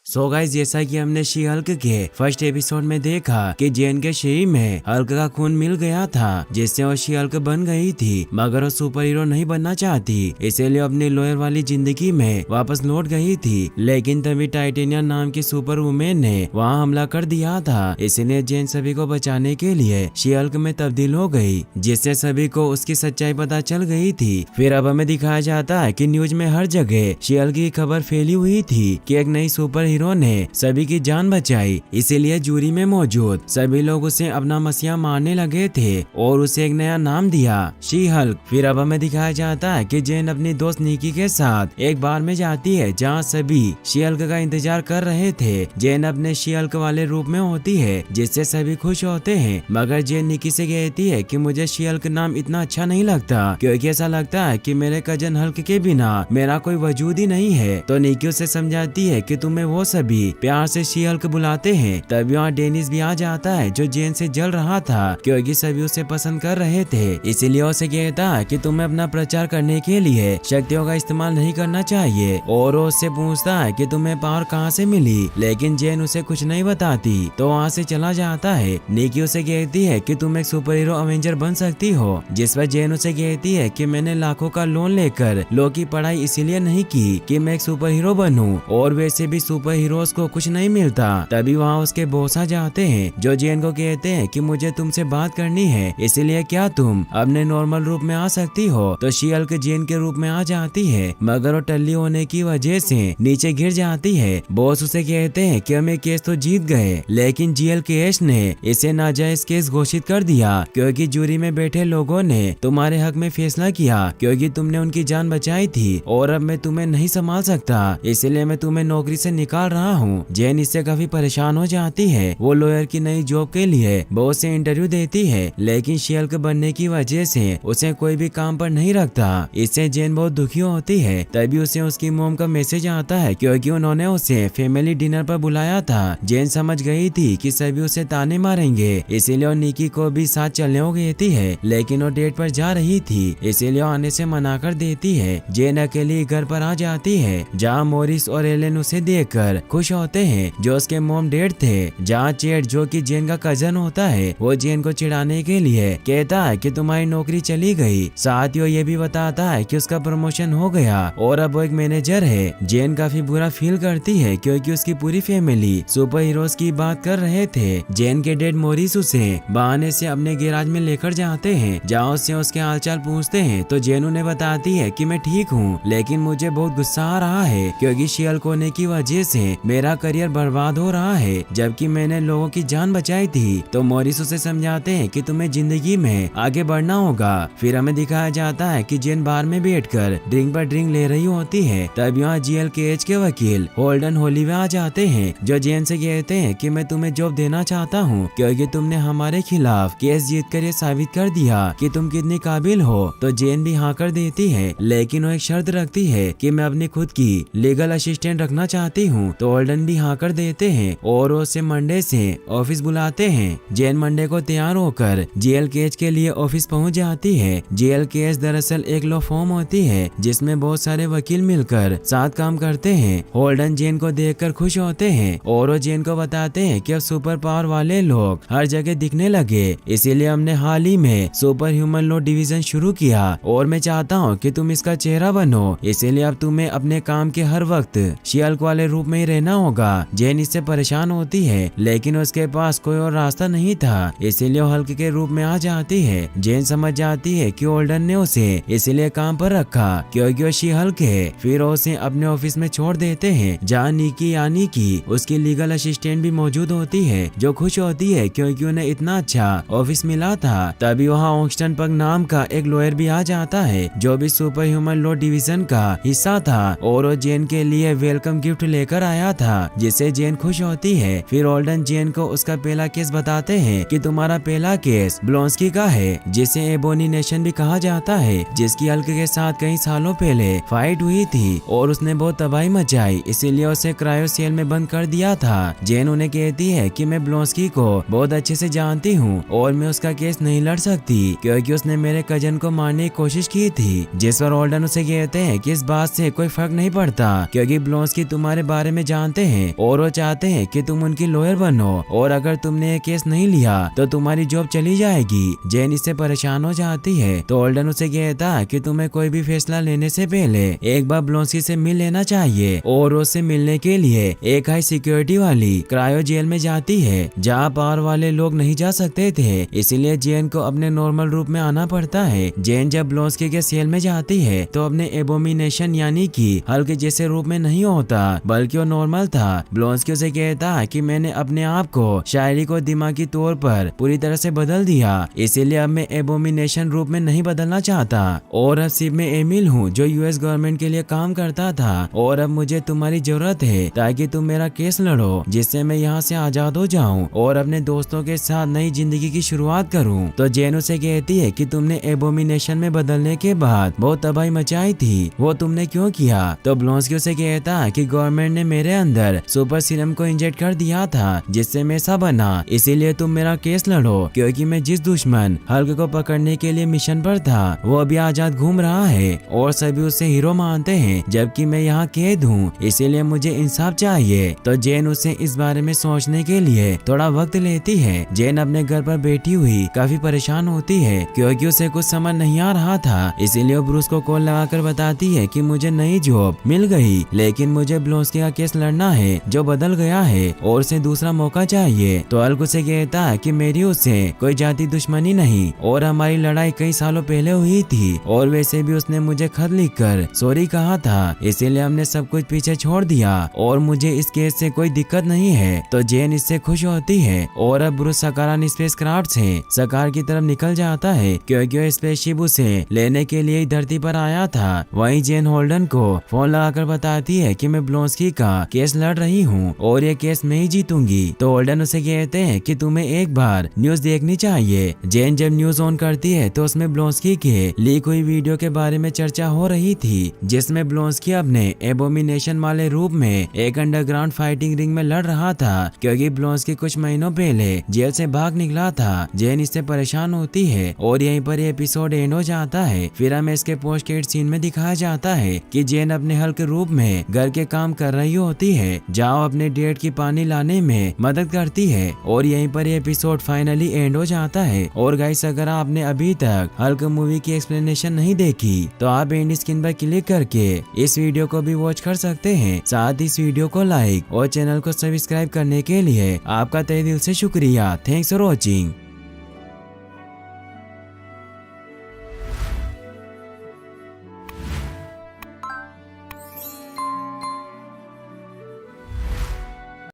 So guys, जैसा कि हमने शी हल्क के फर्स्ट एपिसोड में देखा कि जेन के शरीर में हल्क का खून मिल गया था, जिससे वो शी हल्क बन गई थी। मगर वो सुपर हीरो नहीं बनना चाहती, इसीलिए अपनी लॉयर वाली जिंदगी में वापस लौट गई थी। लेकिन तभी टाइटेनिया नाम की सुपर वुमेन ने वहाँ हमला कर दिया था, इसलिए जेन सभी को बचाने के लिए शी हल्क में तब्दील हो गई, जिससे सभी को उसकी सच्चाई पता चल गई थी। फिर अब हमें दिखाया जाता है कि न्यूज में हर जगह शी हल्क की खबर फैली हुई थी कि एक नई सुपर हीरो ने सभी की जान बचाई। इसीलिए जूरी में मौजूद सभी लोग उसे अपना मसीहा मानने लगे थे और उसे एक नया नाम दिया, शी हल्क। फिर अब हमें दिखाया जाता है कि जेन अपनी दोस्त निकी के साथ एक बार में जाती है जहाँ सभी शी हल्क का इंतजार कर रहे थे। जेन अपने शी हल्क वाले रूप में होती है, जिससे सभी खुश होते हैं। मगर जेन निकी से कहती है कि मुझे शी हल्क नाम इतना अच्छा नहीं लगता, क्योंकि ऐसा लगता है कि मेरे कजन हल्क के बिना मेरा कोई वजूद ही नहीं है। तो निकी उसे समझाती है कि तुम्हें वो सभी प्यार से शी हल्क बुलाते हैं। तभी वहाँ डेनिस भी आ जाता है, जो जेन से जल रहा था क्योंकि सभी उसे पसंद कर रहे थे। इसीलिए उसे कहता है कि तुम्हें अपना प्रचार करने के लिए शक्तियों का इस्तेमाल नहीं करना चाहिए, और वो उससे पूछता है कि तुम्हें पावर कहाँ से मिली। लेकिन जेन उसे कुछ नहीं बताती, तो वहाँ से चला जाता है। निकी उसे कहती है कि तुम एक सुपर हीरो अवेंजर बन सकती हो, जिस पर जेन उसे कहती है कि मैंने लाखों का लोन लेकर लॉ की पढ़ाई इसीलिए नहीं की कि मैं एक सुपर हीरो बनूं, और वैसे भी सुपर हीरोज को कुछ नहीं मिलता। तभी वहाँ उसके बॉस आ जाते हैं, जो जेन को कहते हैं कि मुझे तुमसे बात करनी है, इसीलिए क्या तुम अपने नॉर्मल रूप में आ सकती हो। तो शी हल्क जेन के रूप में आ जाती है, मगर वो टल्ली होने की वजह से नीचे गिर जाती है। बॉस उसे कहते हैं कि हमें केस तो जीत गए, लेकिन जीएल केस ने इसे नाजायज केस घोषित कर दिया, क्योंकि जूरी में बैठे लोगों ने तुम्हारे हक में फैसला किया, क्योंकि तुमने उनकी जान बचाई थी, और अब मैं तुम्हें नहीं संभाल सकता, इसलिए मैं तुम्हें नौकरी से निकाल रहा हूँ। जेन इससे काफी परेशान हो जाती है। वो लॉयर की नई जॉब के लिए बॉस से इंटरव्यू देती है, लेकिन शी हल्क बनने की वजह से उसे कोई भी काम पर नहीं रखता। इससे जेन बहुत दुखी होती है। तभी उसे उसकी मॉम का मैसेज आता है, क्योंकि उन्होंने उसे फैमिली डिनर पर बुलाया था। जेन समझ गई थी कि सभी उसे ताने मारेंगे, इसीलिए वो निकी को भी साथ चलने को कहती है, लेकिन वो डेट पर जा रही थी, इसीलिए वो आने से मना कर देती है। जेन अकेली घर पर आ जाती है, जहाँ मोरिस और एलेन उसे देखकर खुश होते हैं, जो उसके मॉम डैड थे। जहाँ चेट, जो कि जेन का कजन होता है, वो जेन को चिढ़ाने के लिए कहता है कि तुम्हारी नौकरी चली गई। साथ ही वो ये भी बताता है कि उसका प्रमोशन हो गया और अब वो एक मैनेजर है। जेन काफी बुरा फील करती है, क्योंकि उसकी पूरी फैमिली सुपर हीरोज की बात कर रहे थे। जेन के डैड मोरिस उसे बहाने से अपने गैराज में लेकर जाते हैं, जहाँ उससे उसके हालचाल पूछते हैं। तो जेन उन्हें बताती है कि मैं ठीक हूँ, लेकिन मुझे बहुत गुस्सा आ रहा है, क्योंकि शी हल्क होने की वजह से मेरा करियर बर्बाद हो रहा है, जबकि मैंने लोगों की जान बचाई थी। तो मोरिस उसे समझाते हैं कि तुम्हें जिंदगी में आगे बढ़ना होगा। फिर हमें दिखाया जाता है कि जेन बार में बैठकर ड्रिंक पर ड्रिंक ले रही होती है। तब यहाँ जीएल केज के वकील होल्डन होलीवे आ जाते हैं, जो जेन से कहते हैं कि मैं तुम्हें जॉब देना चाहता हूँ, क्योंकि तुमने हमारे खिलाफ केस जीत कर ये साबित कर दिया कि तुम कितनी काबिल हो। तो जेन भी हाँ कर देती है, लेकिन वो एक शर्त रखती है कि मैं अपनी खुद की लीगल असिस्टेंट रखना चाहती हूँ। तो होल्डन भी हाँ कर देते हैं, और उसे मंडे से ऑफिस बुलाते हैं। जेन मंडे को तैयार होकर जेल केज के लिए ऑफिस पहुंच जाती है। जेल केज दरअसल एक लॉ फॉर्म होती है, जिसमें बहुत सारे वकील मिलकर साथ काम करते हैं। होल्डन जेन को देखकर खुश होते हैं, और वो जेन को बताते हैं कि अब सुपर पावर वाले लोग हर जगह दिखने लगे, इसीलिए हमने हाल ही में सुपर ह्यूमन लॉ डिवीजन शुरू किया, और मैं चाहता हूँ कि तुम इसका चेहरा बनो। इसीलिए अब तुम्हें अपने काम के हर वक्त शी हल्क वाले रूप में ही रहना होगा। जेन इससे परेशान होती है, लेकिन उसके पास कोई और रास्ता नहीं था, इसीलिए वो हल्क के रूप में आ जाती है। जेन समझ जाती है कि होल्डन ने उसे इसलिए काम पर रखा क्योंकि वो शी हल्क है। फिर उसे अपने ऑफिस में छोड़ देते हैं, जहाँ निकी यानी कि उसकी लीगल असिस्टेंट भी मौजूद होती है, जो खुश होती है क्योंकि उन्हें इतना अच्छा ऑफिस मिला था। तभी वहाँ ऑक्सटन पग नाम का एक लॉयर भी आ जाता है, जो भी सुपर ह्यूमन लॉ डिवीजन का हिस्सा था, और वो जेन के लिए वेलकम गिफ्ट लेकर आया था, जिससे जेन खुश होती है। फिर होल्डन जेन को उसका पहला केस बताते हैं कि तुम्हारा पहला केस ब्लॉन्स्की का है, जिसे एबोनिनेशन भी कहा जाता है, जिसकी हल्क के साथ कई सालों पहले फाइट हुई थी और उसने बहुत तबाही मचाई, इसीलिए उसे क्रायो सेल में बंद कर दिया था। जेन उन्हें कहती है कि मैं ब्लॉन्स्की को बहुत अच्छे से जानती हूँ और मैं उसका केस नहीं लड़ सकती, क्योंकि उसने मेरे कजन को मारने की कोशिश की थी। जिस पर होल्डन उसे कहते हैं कि इस बात से कोई फर्क नहीं पड़ता, क्योंकि ब्लॉन्स्की तुम्हारे बारे में जानते हैं और वो चाहते हैं कि तुम उनकी लॉयर बनो और अगर तुमने ये केस नहीं लिया तो तुम्हारी जॉब चली जाएगी। जेन इससे परेशान हो जाती है तो होल्डन उसे कहता है कि तुम्हें कोई भी फैसला लेने से पहले एक बार ब्लोंस्की से मिल लेना चाहिए और उससे मिलने के लिए एक हाई सिक्योरिटी वाली क्रायो जेल में जाती है जहाँ पावर वाले लोग नहीं जा सकते थे, इसीलिए जेन को अपने नॉर्मल रूप में आना पड़ता है। जेन जब ब्लोंस्की के सेल में जाती है तो अपने एबोमिनेशन यानी कि हल्क जैसे रूप में नहीं होता बल्कि वो नॉर्मल था। ब्लोंस्की उसे कहता है कि मैंने अपने आप को शायरी को दिमागी तौर पर पूरी तरह से बदल दिया, इसीलिए अब मैं एबोमिनेशन रूप में नहीं बदलना चाहता और अब सिर्फ मैं एमिल हूँ जो यूएस गवर्नमेंट के लिए काम करता था और अब मुझे तुम्हारी जरूरत है ताकि तुम मेरा केस लड़ो जिससे मैं यहाँ से आजाद हो जाऊँ और अपने दोस्तों के साथ नई जिंदगी की शुरुआत करूँ। तो जेन उसे कहती है कि तुमने एबोमिनेशन में बदलने के बाद बहुत तबाही मचाई थी, वो तुमने क्यों किया? तो ब्लोंस्की उसे कहता है कि गवर्नमेंट ने मेरे अंदर सुपर सीरम को इंजेक्ट कर दिया था जिससे मैं ऐसा बना, इसीलिए तुम मेरा केस लड़ो क्योंकि मैं जिस दुश्मन हल्क को पकड़ने के लिए मिशन पर था वो अभी आजाद घूम रहा है और सभी उसे हीरो मानते हैं जबकि मैं यहाँ कैद हूँ, इसीलिए मुझे इंसाफ चाहिए। तो जेन उसे इस बारे में सोचने के लिए थोड़ा वक्त लेती है। जेन अपने घर पर बैठी हुई काफी परेशान होती है क्योंकि उसे कुछ समझ नहीं आ रहा था, इसीलिए वो ब्रूस को कॉल लगाकर बताती है कि मुझे नई जॉब मिल गई लेकिन मुझे ब्लोंस्की का केस लड़ना है जो बदल गया है और उसे दूसरा मौका चाहिए। तो हल्क उसे कहता है कि मेरी उससे कोई जाति दुश्मनी नहीं और हमारी लड़ाई कई सालों पहले हुई थी और वैसे भी उसने मुझे खत लिखकर सॉरी कहा था, इसीलिए हमने सब कुछ पीछे छोड़ दिया और मुझे इस केस से कोई दिक्कत नहीं है। तो जेन इससे खुश होती है और अब ब्रूस सकारान स्पेस क्राफ्ट से सकार की तरफ निकल जाता है क्योंकि वो स्पेसशिप उसे लेने के लिए धरती पर आया था। वहीं जेन होल्डन को फोन लगाकर बताती है कि मैं ब्लोंस्की का केस लड़ रही हूँ और ये केस मैं ही जीतूंगी। तो होल्डन उसे कहते हैं कि तुम्हें एक बार न्यूज देखनी चाहिए। जेन जब न्यूज ऑन करती है तो उसमें ब्लोंस्की के लीक हुई वीडियो के बारे में चर्चा हो रही थी जिसमें ब्लोंस्की अपने एबोमिनेशन वाले रूप में एक अंडरग्राउंड फाइटिंग रिंग में लड़ रहा था क्योंकि ब्लोंस्की कुछ महीनों पहले जेल से भाग निकला था। जेन इससे परेशान होती है और यहीं पर एपिसोड एंड हो जाता है। फिर हमें इसके पोस्ट क्रेडिट सीन में दिखाया जाता है कि जेन अपने हल्क रूप में घर के काम कर रही होती है जहाँ अपने डेट की पानी लाने में मदद करती है और यहीं पर एपिसोड फाइनली एंड हो जाता है। और गाइस अगर आपने अभी तक हल्क मूवी की एक्सप्लेनेशन नहीं देखी तो आप एंड स्क्रीन पर क्लिक करके इस वीडियो को भी वॉच कर सकते हैं। साथ ही इस वीडियो को लाइक और चैनल को सब्सक्राइब करने के लिए आपका तहे दिल से शुक्रिया। Thanks for watching.